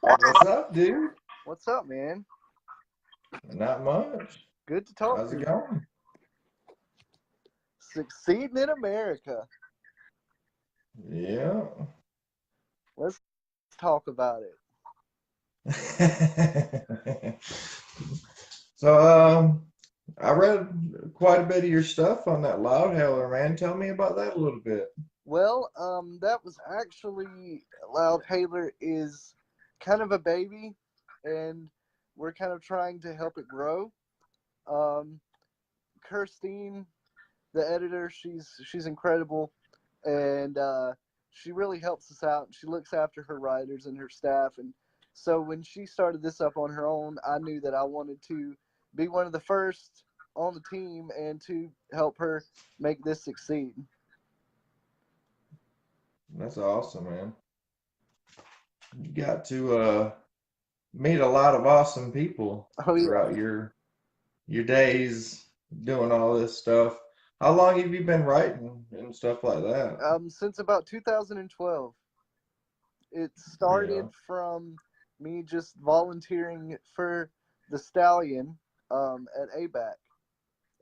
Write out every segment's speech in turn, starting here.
What's up, dude? What's up, man? Not much. Good to talk How's to it you. going? Succeeding in America. Yeah. Let's talk about it. So, I read quite a bit of your stuff on that loud hailer, man. Tell me about that a little bit. Well, that was actually Loud Hailer is kind of a baby, and we're kind of trying to help it grow. Um, Kirstine, the editor, she's incredible, and she really helps us out. She looks after her writers and her staff, and so when she started this up on her own, I knew that I wanted to be one of the first on the team and to help her make this succeed. That's awesome, man. You got to meet a lot of awesome people Oh yeah. throughout your days doing all this stuff. How long have you been writing and stuff like that? Since about 2012, it Yeah. started from me just volunteering for the Stallion at ABAC,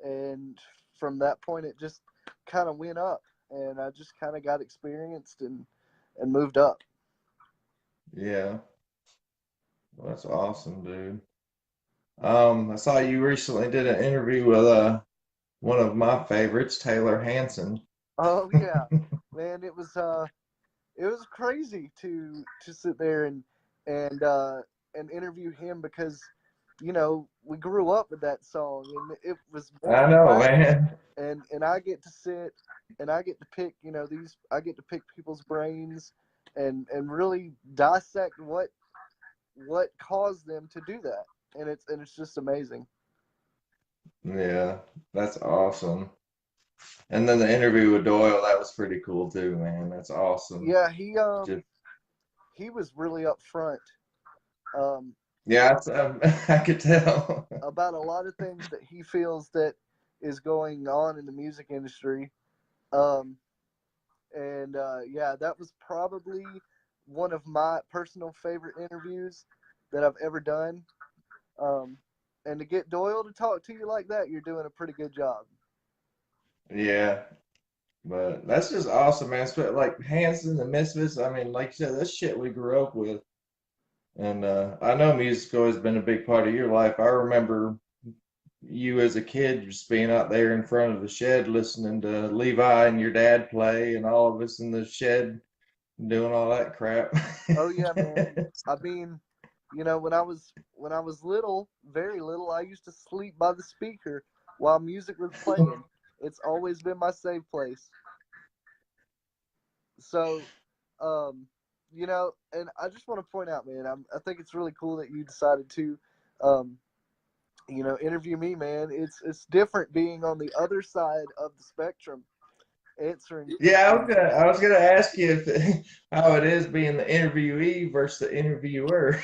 and from that point it just kind of went up, and I just kind of got experienced and moved up. Yeah. Well, that's awesome, dude. I saw you recently did an interview with one of my favorites, Taylor Hanson. Oh yeah, man, it was crazy to sit there and interview him because we grew up with that song and it was I very know, classic, man. and I get to sit and I get to pick these I get to pick people's brains and really dissect what caused them to do that, and it's just amazing. Yeah, that's awesome. And then the interview with Doyle, that was pretty cool too, man. That's awesome. Yeah, Just he was really upfront um yeah, I could tell. about a lot of things that he feels that is going on in the music industry. Um, and yeah, that was probably one of my personal favorite interviews that I've ever done. Um, and to get Doyle to talk to you like that, you're doing a pretty good job. Yeah, but that's just awesome, man. Like Hanson and Misfits, I mean, like you said, that's shit we grew up with. And I know music's always been a big part of your life. I remember you as a kid just being out there in front of the shed listening to Levi and your dad play, and all of us in the shed doing all that crap. Oh yeah, man. I mean, when I was little, very little, I used to sleep by the speaker while music was playing. It's always been my safe place. So, um, and I just want to point out, man, I think it's really cool that you decided to, um, interview me, man. It's different being on the other side of the spectrum, answering Yeah, questions. I was gonna ask you if how it is being the interviewee versus the interviewer.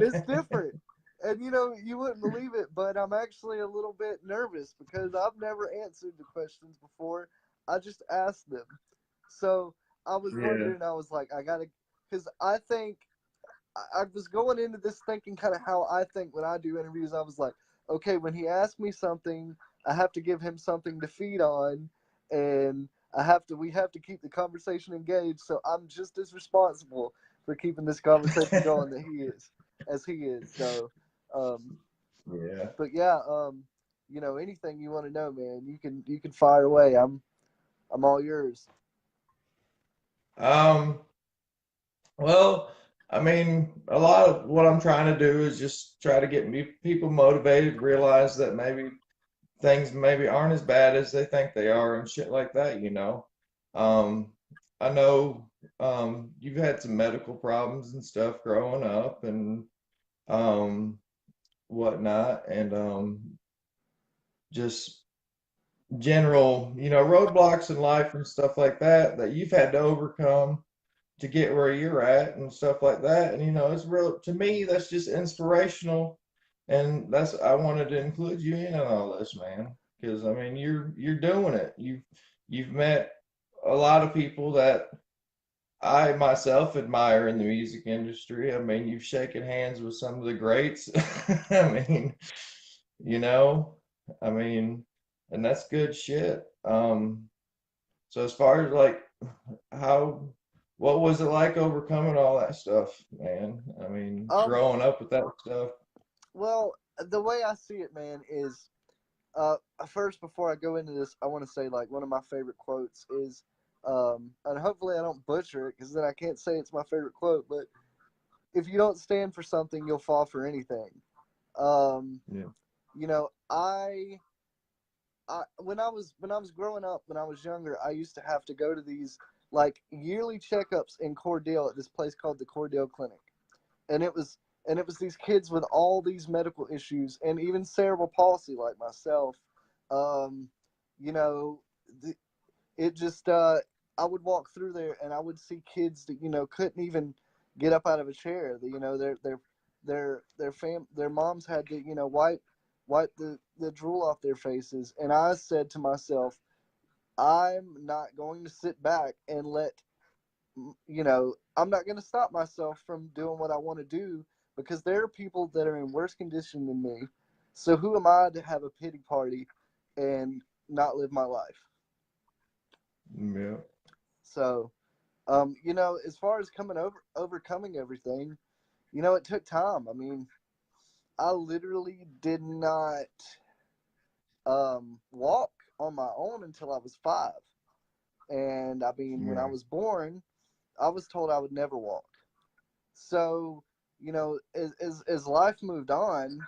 It's different, and you wouldn't believe it, but I'm actually a little bit nervous because I've never answered the questions before. I just asked them, so I was Yeah. wondering. I was like, I gotta, because I think I was going into this thinking kind of how I think when I do interviews. I was like, okay, when he asks me something, I have to give him something to feed on, and we have to keep the conversation engaged. So I'm just as responsible for keeping this conversation going that he is, as he is. So, um, Yeah. but yeah, anything you want to know, man, you can fire away. I'm all yours. Um, well, I mean, a lot of what I'm trying to do is just try to get me people motivated, realize that maybe things maybe aren't as bad as they think they are and shit like that. Um, I know you've had some medical problems and stuff growing up and um whatnot, and just general, roadblocks in life and stuff like that that you've had to overcome to get where you're at and stuff like that. And it's real to me, that's just inspirational. And that's I wanted to include you in all this, man. Because I mean you're doing it. You've met a lot of people that I myself admire in the music industry. I mean, you've shaken hands with some of the greats. I mean, you know, I mean, and that's good shit. So as far as like how, what was it like overcoming all that stuff, man? I mean, Um, growing up with that stuff. well, the way I see it, man, is first before I go into this, I want to say like one of my favorite quotes is, and hopefully I don't butcher it because then I can't say it's my favorite quote. But if you don't stand for something, you'll fall for anything. Um, Yeah. you know, I when I was growing up, when I was younger, I used to have to go to these like yearly checkups in Cordell at this place called the Cordell Clinic, and it was these kids with all these medical issues and even cerebral palsy like myself. Um, you know, the, it just I would walk through there and I would see kids that couldn't even get up out of a chair. Their moms had to wipe the drool off their faces, and I said to myself, I'm not going to sit back and I'm not going to stop myself from doing what I want to do because there are people that are in worse condition than me. So who am I to have a pity party and not live my life? Yeah. So, as far as overcoming everything, it took time. I mean, I literally did not walk on my own until I was 5. And I mean, when I Yeah. was born, I was told I would never walk. So, as life moved on,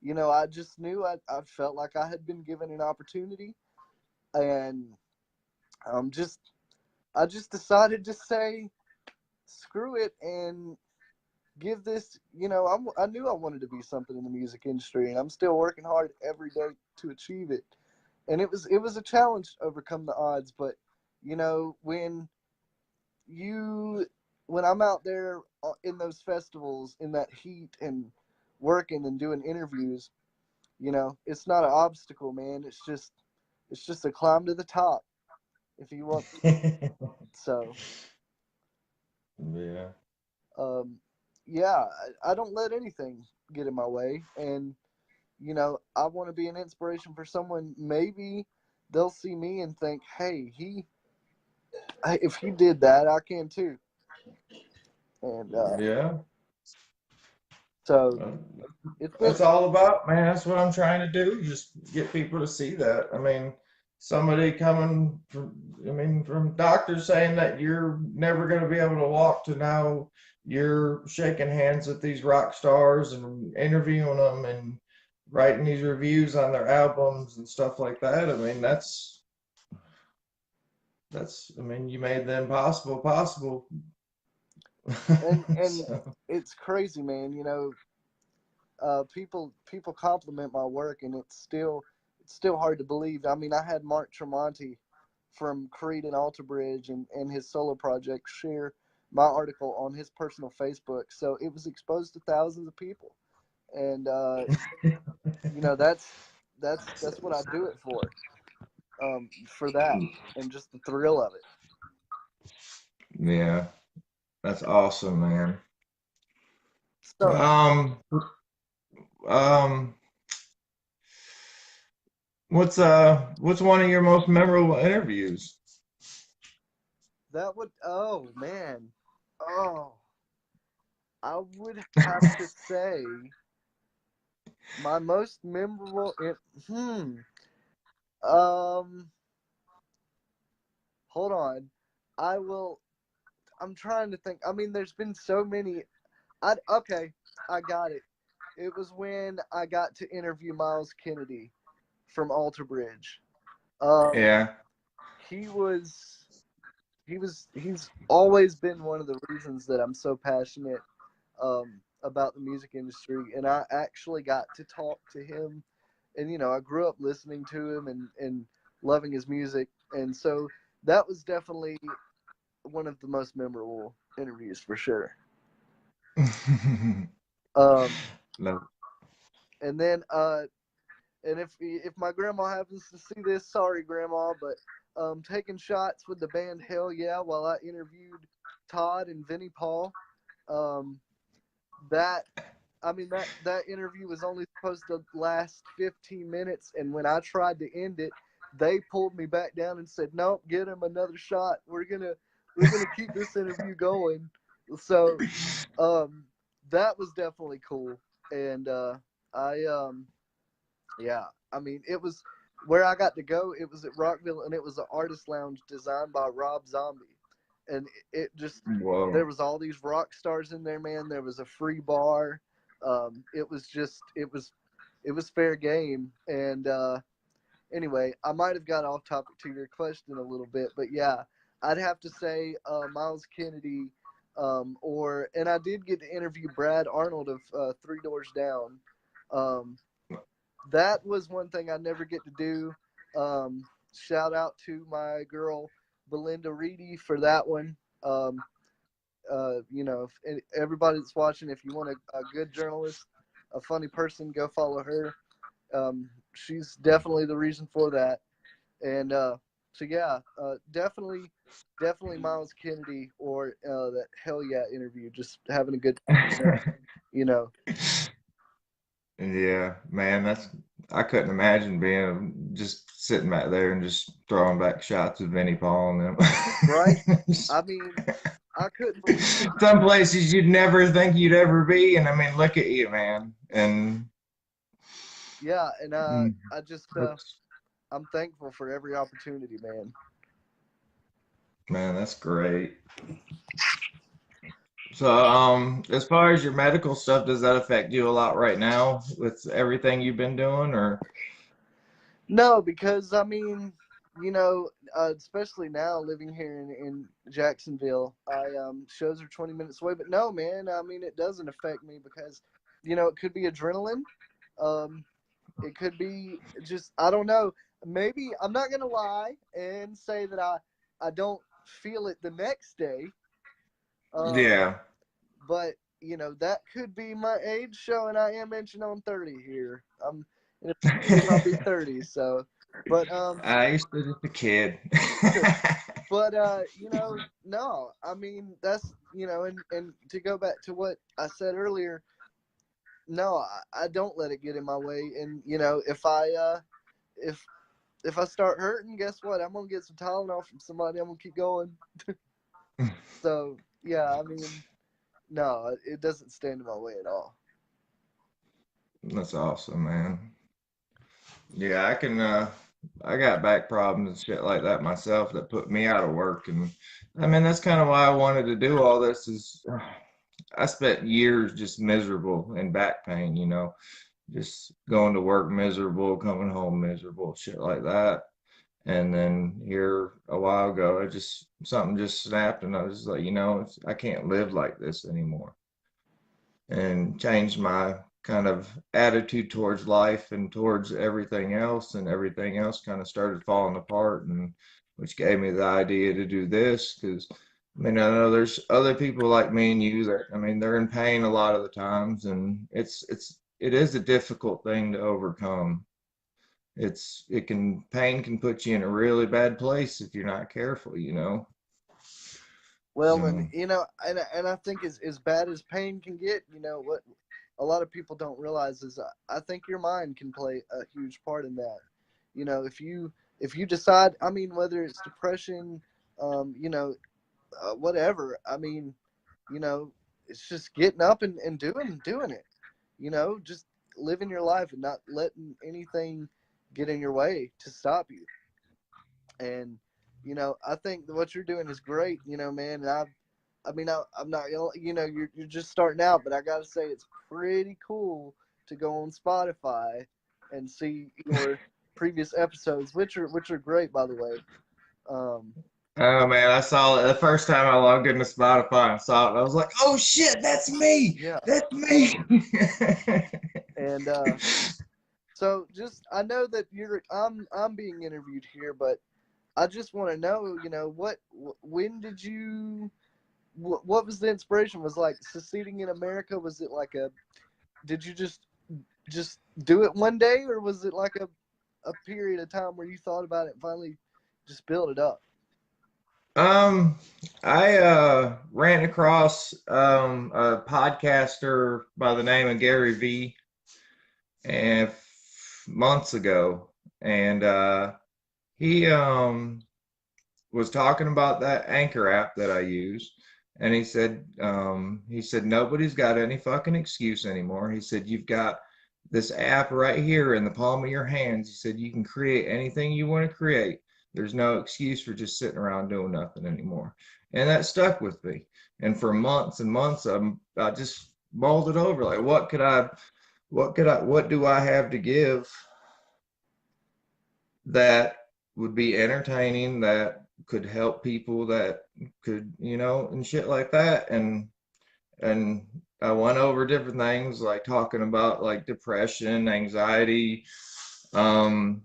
I just knew I felt like I had been given an opportunity, and um, just I just decided to say screw it and give this. I knew I wanted to be something in the music industry, and I'm still working hard every day to achieve it. And it was a challenge to overcome the odds, but when you when I'm out there in those festivals in that heat and working and doing interviews, it's not an obstacle, man. It's just a climb to the top if you want. So, Yeah. um, yeah, I don't let anything get in my way, and I want to be an inspiration for someone. Maybe they'll see me and think, hey, if he did that, I can too. And Yeah. so Well, it's been. that's all about, man. That's what I'm trying to do. Just get people to see that. I mean, somebody coming from, I mean, from doctors saying that you're never going to be able to walk to now you're shaking hands with these rock stars and interviewing them and writing these reviews on their albums and stuff like that. I mean, I mean, you made the impossible possible. And So, it's crazy, man. People compliment my work, and it's still hard to believe. I mean, I had Mark Tremonti from Creed and Alter Bridge and his solo project share my article on his personal Facebook, so it was exposed to thousands of people, and that's what I do it for that, and just the thrill of it. yeah, that's awesome, man. So Um, um, what's one of your most memorable interviews? that would, oh man, oh, I would have to say my most memorable. Um, hold on. I will. I'm trying to think. I mean, there's been so many. Okay, I got it. It was when I got to interview Miles Kennedy from Alter Bridge. Um, Yeah. he was he's always been one of the reasons that I'm so passionate about the music industry, and I actually got to talk to him, and I grew up listening to him and loving his music, and so that was definitely one of the most memorable interviews for sure. Um, No. and then and if my grandma happens to see this, sorry grandma, but taking shots with the band Hell Yeah while I interviewed Todd and Vinnie Paul. Um, that that interview was only supposed to last 15 minutes, and when I tried to end it, they pulled me back down and said, "Nope, get him another shot. We're gonna keep this interview going." So that was definitely cool, and I yeah, I mean, it was where I got to go. It was at Rockville, and it was an artist lounge designed by Rob Zombie, and it just there Whoa. was all these rock stars in there, man. There was a free bar. It was just it was fair game. And anyway, I might have got off topic to your question a little bit, but yeah, I'd have to say Miles Kennedy. Or and I did get to interview Brad Arnold of Three Doors Down. Um, that was one thing I never get to do. Shout out to my girl Belinda Reedy for that one. You know, if everybody that's watching, if you want a good journalist, a funny person, go follow her. She's definitely the reason for that. And so yeah, definitely Miles Kennedy or that Hell Yeah interview. Just having a good time, you know. Yeah, man, I couldn't imagine being just sitting back there and just throwing back shots with Vinnie Paul and Right? them. I mean, I couldn't believe. Some places you'd never think you'd ever be, and I mean, look at you, man. And Yeah, and mm, I just that's I'm thankful for every opportunity, man. man, that's great. So, as far as your medical stuff, does that affect you a lot right now with everything you've been doing, or? No, because I mean, you know, especially now living here in Jacksonville, I shows are 20 minutes away. But no, man, I mean it doesn't affect me because, you know, it could be adrenaline. Um, it could be just I don't know. Maybe I'm not gonna lie and say that I don't feel it the next day. Um, Yeah. but you know that could be my age showing. I am inching on 30 here. I'm in a few years I'll be 30. So, but I used to just a kid. but you know, no, I mean that's you know, and to go back to what I said earlier, no, I don't let it get in my way. And you know, if if I start hurting, guess what? I'm gonna get some Tylenol from somebody. I'm gonna keep going. So yeah, I mean, no, it doesn't stand in my way at all. That's awesome, man. Yeah, I got back problems and shit like that myself that put me out of work. And I mean, that's kind of why I wanted to do all this is I spent years just miserable in back pain, just going to work miserable, coming home miserable, shit like that. And then here a while ago, something just snapped, and I was like, I can't live like this anymore, and changed my kind of attitude towards life and towards everything else, and everything else kind of started falling apart, and which gave me the idea to do this because. I mean, I know there's other people like me and you that, I mean, they're in pain a lot of the times, and it is a difficult thing to overcome. Pain can put you in a really bad place if you're not careful. Well, and So you know, and I think as bad as pain can get, you know what a lot of people don't realize is I think your mind can play a huge part in that. You know, if you decide, I mean, whether it's depression, you know, whatever. I mean, you know, it's just getting up and doing it. You know, just living your life and not letting anything get in your way to stop you. And you know, I think that what you're doing is great. You know, man. And I mean, I'm not gonna, you know, you're just starting out, but I gotta say it's pretty cool to go on Spotify and see your previous episodes, which are great, by the way. Um, oh man, I saw it the first time I logged into Spotify and saw it. I was like, "Oh shit, that's me! yeah, That's me!" and so just I know that I'm being interviewed here, but I just want to know, you know, when did you what was the inspiration? Was like seceding in America? Was it like a did you just do it one day, or was it like a period of time where you thought about it and finally just built it up? Um, I ran across a podcaster by the name of Gary V and months ago, and he was talking about that Anchor app that I use, and he said nobody's got any fucking excuse anymore. He said you've got this app right here in the palm of your hands. He said you can create anything you want to create. There's no excuse for just sitting around doing nothing anymore. And that stuck with me. And for months and months, I just mulled it over. Like, what do I have to give that would be entertaining, that could help people, that could, and shit like that. And I went over different things like talking about like depression, anxiety, um,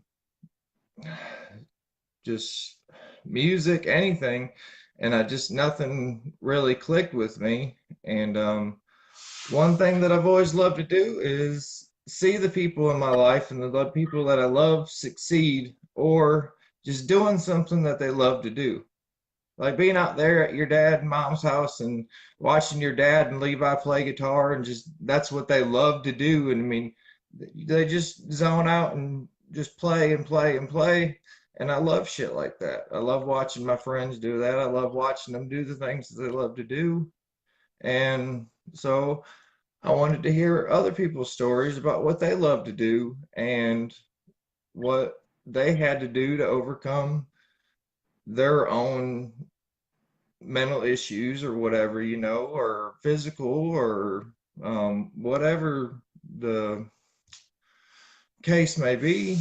just music, anything. And I just, nothing really clicked with me. And one thing that I've always loved to do is see the people in my life and the people that I love succeed, or just doing something that they love to do. Like being out there at your dad and mom's house and watching your dad and Levi play guitar, and just that's what they love to do. And I mean, they just zone out and just play and play and play. And I love shit like that. I love watching my friends do that. I love watching them do the things that they love to do. And so I wanted to hear other people's stories about what they love to do and what they had to do to overcome their own mental issues or whatever, or physical, or whatever the case may be,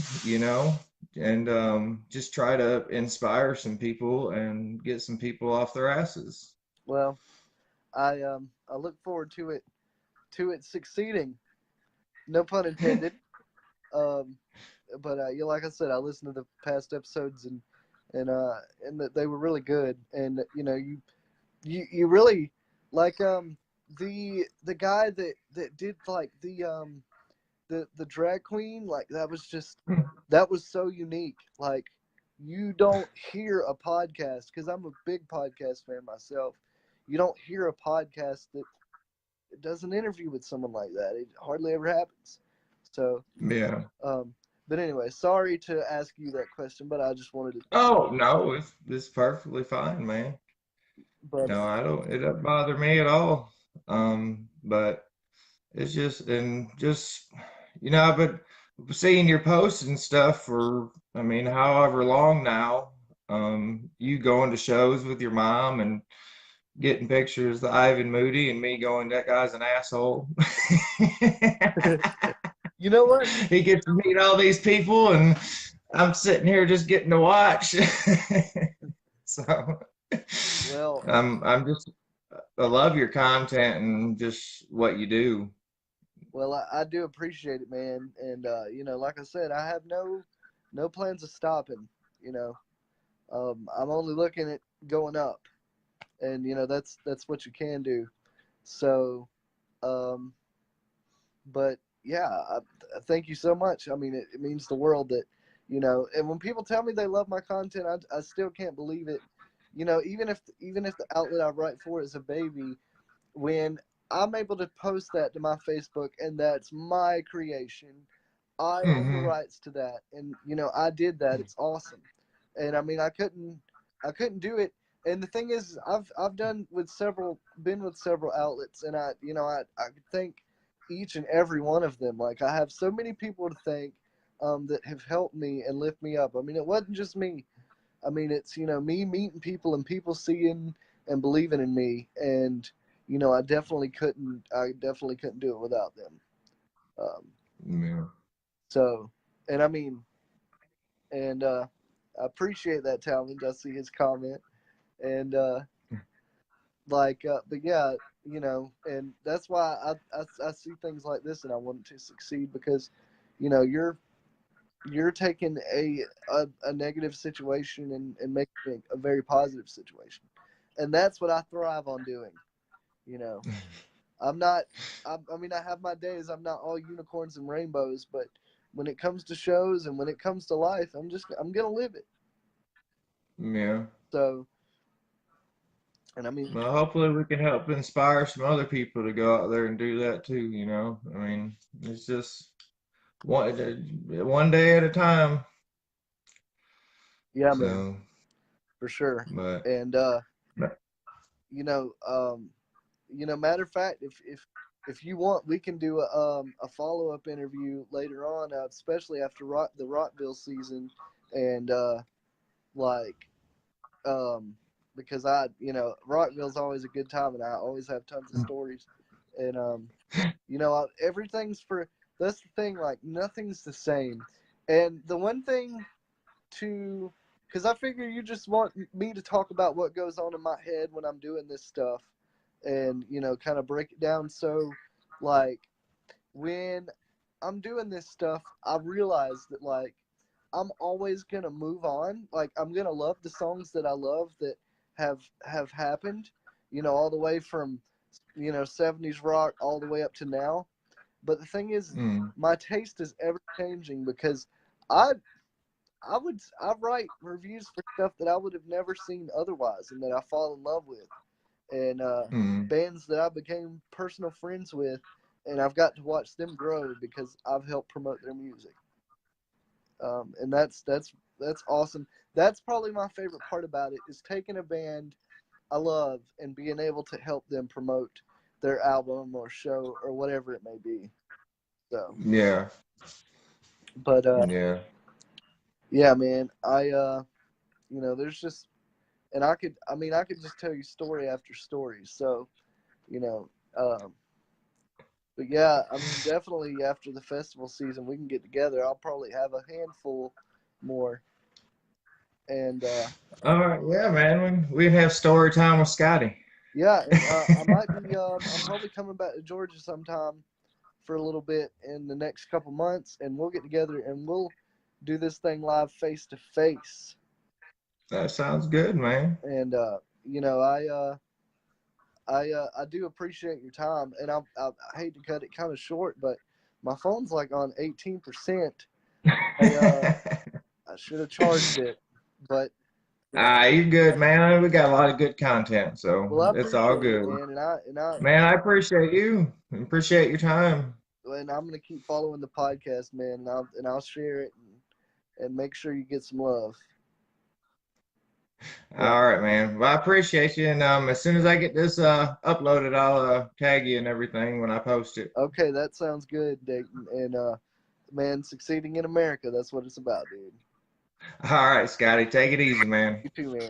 and just try to inspire some people and get some people off their asses. Well, I look forward to it succeeding. No pun intended. Um, but yeah, like I said, I listened to the past episodes and that they were really good. And you really like the guy that did like the drag queen, like that was so unique. Like you don't hear a podcast, because I'm a big podcast fan myself. You don't hear a podcast that does an interview with someone like that. It hardly ever happens. So Yeah. um, but anyway, sorry to ask you that question, but I just wanted to. Oh no, it's perfectly fine, man. But No, I don't. It doesn't bother me at all. But it's just, and just, but seeing your posts and stuff for, I mean, however long now, you going to shows with your mom and getting pictures of Ivan Moody and me going, that guy's an asshole. you know what? He gets to meet all these people and I'm sitting here just getting to watch. So Well, I'm just, I love your content and just what you do. well, I do appreciate it, man. And like I said, I have no plans of stopping. You know, I'm only looking at going up, and that's what you can do. So, um, but yeah, I thank you so much. I mean, it means the world that And when people tell me they love my content, I still can't believe it. Even if the outlet I write for is a baby, when I'm able to post that to my Facebook and that's my creation, I own the Hmm. rights to that, and I did that. It's awesome, and I mean I couldn't do it. And the thing is, I've been with several outlets, and I could thank each and every one of them. Like I have so many people to thank, that have helped me and lift me up. I mean, it wasn't just me. I mean, it's me meeting people and people seeing and believing in me, and I definitely couldn't do it without them. Um, Yeah. so, and I mean, and I appreciate that, Talmage. I see his comment, and but yeah, and that's why I see things like this, and I want it to succeed because, you're taking a negative situation and making it a very positive situation, and that's what I thrive on doing. You know, I'm not. I mean, I have my days. I'm not all unicorns and rainbows, but when it comes to shows and when it comes to life, I'm gonna live it. Yeah. So, And I mean, Well, hopefully we can help inspire some other people to go out there and do that too, you know. I mean, it's just one day at a time. yeah, man, So, for sure. but, And but you know, matter of fact, if you want, we can do a follow up interview later on, especially after the Rockville season, and like um, because Rockville's always a good time, and I always have tons of stories, and everything's for. That's the thing, like nothing's the same, and the one thing to, because I figure you just want me to talk about what goes on in my head when I'm doing this stuff, and kind of break it down. So, like when I'm doing this stuff, I realize that like I'm always gonna move on. Like I'm gonna love the songs that I love that have happened, all the way from 70s rock all the way up to now. But the thing is, mm, my taste is ever changing because I I write reviews for stuff that I would have never seen otherwise and that I fall in love with, and mm, bands that I became personal friends with, and I've got to watch them grow because I've helped promote their music. And that's awesome. That's probably my favorite part about it is taking a band I love and being able to help them promote their album or show or whatever it may be. So, yeah, but yeah. yeah, man, there's just, and I could just tell you story after story. So, you know, um, but yeah, I mean, definitely after the festival season, we can get together. I'll probably have a handful more, and All right, yeah, man. We'd have story time with Scotty. yeah, and I might be. I'm probably coming back to Georgia sometime for a little bit in the next couple months, and we'll get together and we'll do this thing live face to face. That sounds good, man. And you know, I do appreciate your time, and I hate to cut it kind of short, but my phone's like on 18%. I should have charged it, but You're good, man. We got a lot of good content, so well, I it's all appreciate it, good. man, Man, I appreciate you. Appreciate your time. and I'm gonna keep following the podcast, man, and I'll share it and make sure you get some love. Yeah. All right, man. Well, I appreciate you, and as soon as I get this uploaded, I'll tag you and everything when I post it. Okay, that sounds good, Dayton. And man, succeeding in America, that's what it's about, dude. All right, Scotty, take it easy, man. You too, man.